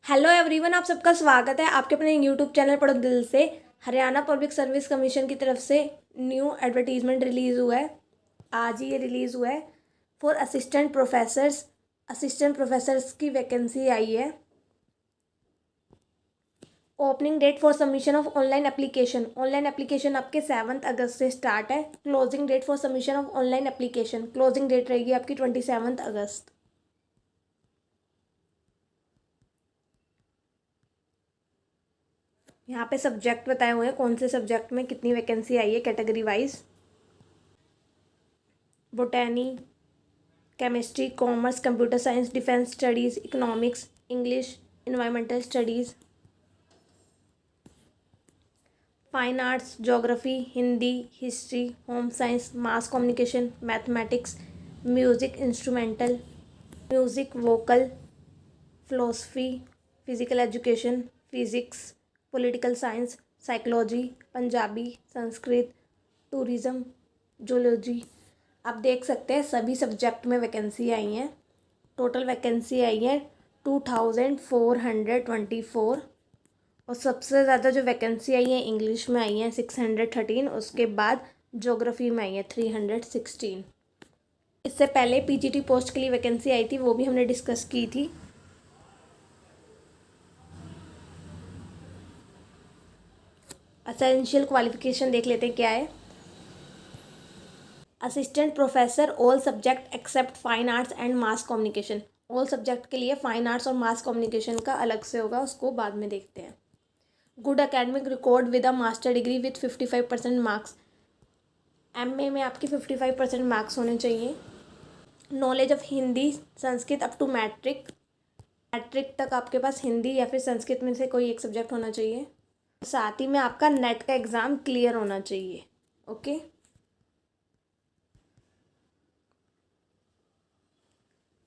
Hello everyone, आप सबका स्वागत है आपके अपने यूट्यूब चैनल पढ़ो दिल से। हरियाणा पब्लिक सर्विस कमीशन की तरफ से न्यू एडवर्टीजमेंट रिलीज़ हुआ है। आज ही ये रिलीज़ हुआ है फॉर असिस्टेंट प्रोफेसर्स की वैकेंसी आई है। Opening date for submission of online application आपके 7 अगस्त से स्टार्ट है। Closing date for submission of online application, closing date रहेगी आपकी 27 अगस्त। यहाँ पे सब्जेक्ट बताए हुए हैं कौन से सब्जेक्ट में कितनी वैकेंसी आई है category wise. Botany, chemistry, commerce, computer science, defence studies, economics, English, environmental studies, fine arts, geography, Hindi, history, home science, mass communication, mathematics, music instrumental, music vocal, philosophy, physical education, physics, political science, psychology, Punjabi, Sanskrit, tourism, zoology. आप देख सकते हैं सभी subject में vacancy आई हैं। Total vacancy आई है 2424 और सबसे ज़्यादा जो वैकेंसी आई है इंग्लिश में आई है 613। उसके बाद ज्योग्राफी में आई है 316। इससे पहले पीजीटी पोस्ट के लिए वैकेंसी आई थी, वो भी हमने डिस्कस की थी। एसेंशियल क्वालिफिकेशन देख लेते हैं क्या है। Assistant professor all subject except fine arts and mass communication. All subject के लिए फाइन आर्ट्स और मास कम्युनिकेशन का अलग से होगा, उसको बाद में देखते हैं। Good academic record with a master degree with 55% marks. MA में आपके 55% मार्क्स होने चाहिए। Knowledge of Hindi Sanskrit up to matric, matric तक आपके पास हिंदी या फिर संस्कृत में से कोई एक सब्जेक्ट होना चाहिए। साथ ही में आपका नेट का एग्ज़ाम क्लियर होना चाहिए। ओके,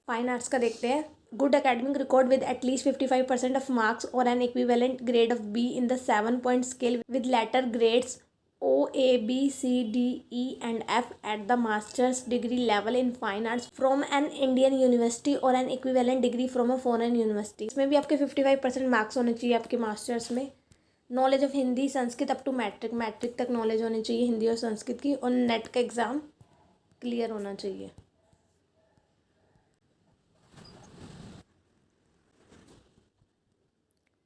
फाइन आर्ट्स का देखते हैं। Good academic record with at least 55% of marks और an equivalent grade of B in the 7 point scale with letter grades O A B C D E and F at the master's degree level in fine arts from an Indian university और an equivalent degree from a foreign university. इसमें भी आपके 55% marks होने चाहिए आपके masters में। Knowledge of Hindi Sanskrit up to matric, matric तक knowledge होनी चाहिए हिंदी और संस्कृत की, और नेट का एग्ज़ाम क्लियर होना चाहिए।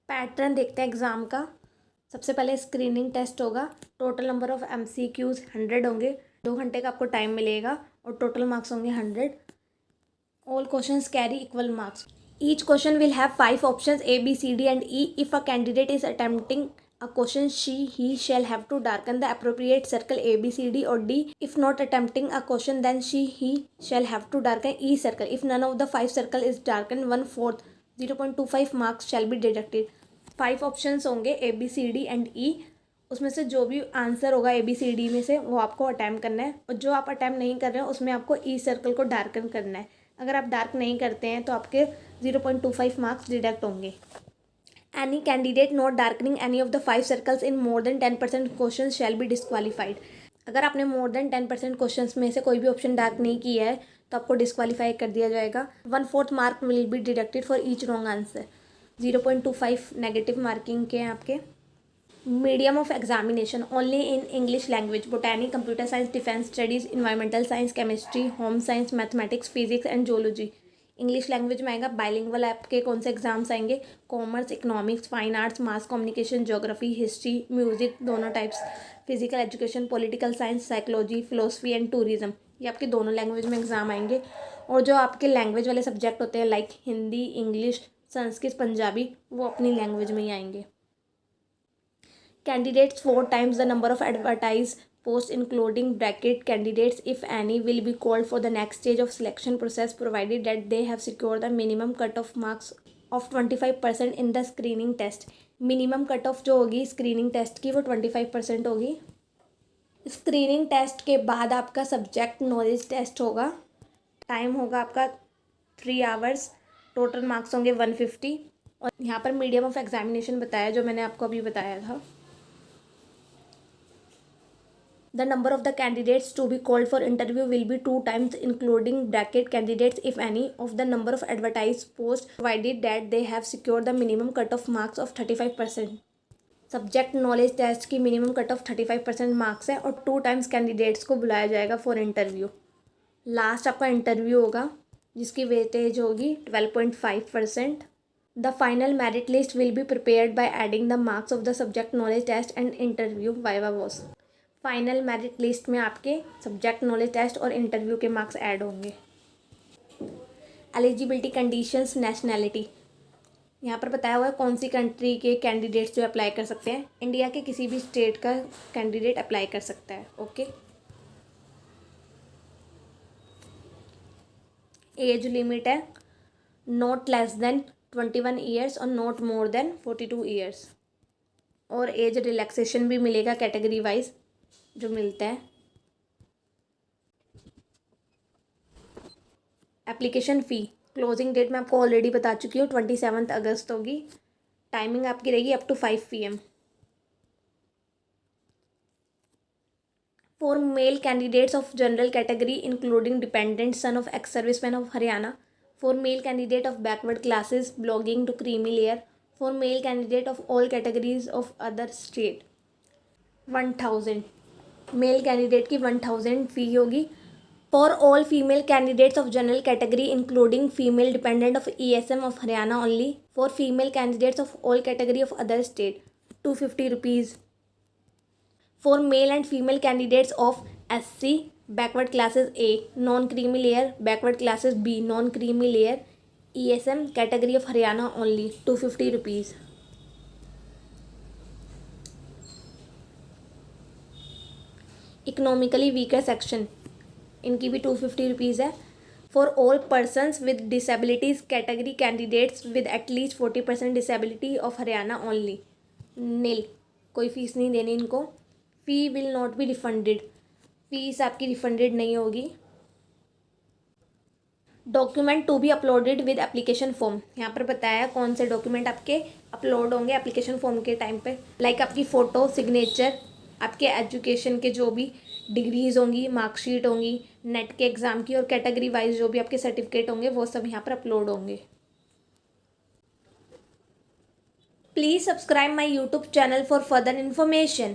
पैटर्न देखते हैं एग्ज़ाम का। सबसे पहले स्क्रीनिंग टेस्ट होगा। टोटल नंबर ऑफ MCQs 100 होंगे। 2 घंटे का आपको टाइम मिलेगा और टोटल मार्क्स होंगे 100। All questions carry equal marks. Each question will have 5 options A, B, C, D and E. If a candidate is attempting a question, he shall have to darken the appropriate circle A, B, C, D or D. If not attempting a question, then he shall have to darken E circle. If none of the 5 circle is darkened, 1/4 0.25 marks shall be deducted. 5 options होंगे ABCD and E। उसमें से जो भी answer होगा ABCD में से वो आपको अटैम्प्ट करना है, और जो आप अटैम्प्ट नहीं कर रहे हैं उसमें आपको E सर्कल को डार्कन करना है। अगर आप डार्क नहीं करते हैं तो आपके 0.25 मार्क्स डिडक्ट होंगे। Any candidate not darkening any of the 5 circles in more than 10% question shall be disqualified. अगर आपने मोर देन 10% क्वेश्चन में से कोई भी ऑप्शन डार्क नहीं किया है तो आपको डिस्क्वालीफाई कर दिया जाएगा। 1/4 mark will be deducted for each wrong answer. 0.25 negative marking के हैं आपके। Medium of examination only in English language. Botany, computer science, defence studies, environmental science, chemistry, home science, mathematics, physics and zoology English language में आएगा। Bilingual आपके कौन से exams आएंगे? Commerce, economics, fine arts, mass communication, geography, history, music दोनों types, physical education, political science, psychology, philosophy and tourism, ये आपके दोनों लैंग्वेज में एग्जाम आएंगे। और जो आपके लैंग्वेज वाले सब्जेक्ट होते हैं लाइक हिंदी, इंग्लिश, संस्कृत, पंजाबी, वो अपनी लैंग्वेज में ही आएंगे। Candidates 4 times the number of advertised posts including bracket candidates if any will be called for the next stage of selection process provided that they have secured the minimum cut-off marks of 25% in the screening test. Minimum cut of जो होगी screening test की वो 25% होगी। Screening test के बाद आपका subject knowledge test होगा। Time होगा आपका 3 आवर्स। टोटल मार्क्स होंगे 150। और यहाँ पर मीडियम ऑफ एग्जामिनेशन बताया जो मैंने आपको अभी बताया था। The number of the candidates to be called for interview will be 2 times, including bracket candidates, if any, of the number of advertised posts, provided that they have secured the minimum cut-off marks of 35%. Subject knowledge test की minimum cut off 35% marks है और 2 times candidates को बुलाया जाएगा for interview. Last आपका interview होगा जिसकी weightage होगी 12.5%। The final merit list will be prepared by adding the marks of the subject knowledge test and interview viva voce. Final merit list में आपके सब्जेक्ट नॉलेज टेस्ट और interview के marks add होंगे। Eligibility conditions, nationality यहाँ पर बताया हुआ है कौन सी कंट्री के कैंडिडेट्स जो अप्लाई कर सकते हैं। इंडिया के किसी भी स्टेट का कैंडिडेट अप्लाई कर सकता है। ओके, एज लिमिट है नॉट लेस देन 21 ईयर्स और नॉट मोर देन 42 ईयर्स, और एज रिलैक्सेशन भी मिलेगा कैटेगरी वाइज जो मिलता है। एप्लीकेशन फ़ी, क्लोजिंग डेट मैं आपको ऑलरेडी बता चुकी हूँ, 27 अगस्त होगी। टाइमिंग आपकी रहेगी up to 5 PM। For male candidates of general category including dependent son of ex serviceman of Haryana, for male candidate of backward classes belonging to creamy layer, for male candidate of all categories of other state 1000। Male candidate की 1000 fee होगी। For all female candidates of general category including female dependent of ESM of Haryana only, for female candidates of all category of other state 250 rupees. For male and female candidates of SC backward classes A non creamy layer, backward classes B non creamy layer, ESM category of Haryana only 250 rupees. Economically weaker section, इनकी भी 250 rupees है। For all persons with disabilities category candidates with at least 40% disability of Haryana only, nil, कोई fees नहीं देनी इनको। Fee will not be refunded, fees आपकी refunded नहीं होगी। Document to be uploaded with application form, यहाँ पर बताया कौन से डॉक्यूमेंट आपके अपलोड होंगे एप्लीकेशन फॉर्म के टाइम पे, लाइक आपकी फ़ोटो, सिग्नेचर, आपके एजुकेशन के जो भी डिग्रीज़ होंगी, मार्कशीट होंगी, नेट के एग्ज़ाम की, और कैटेगरी वाइज जो भी आपके सर्टिफिकेट होंगे वो सब यहाँ पर अपलोड होंगे। Please subscribe my YouTube channel for further information.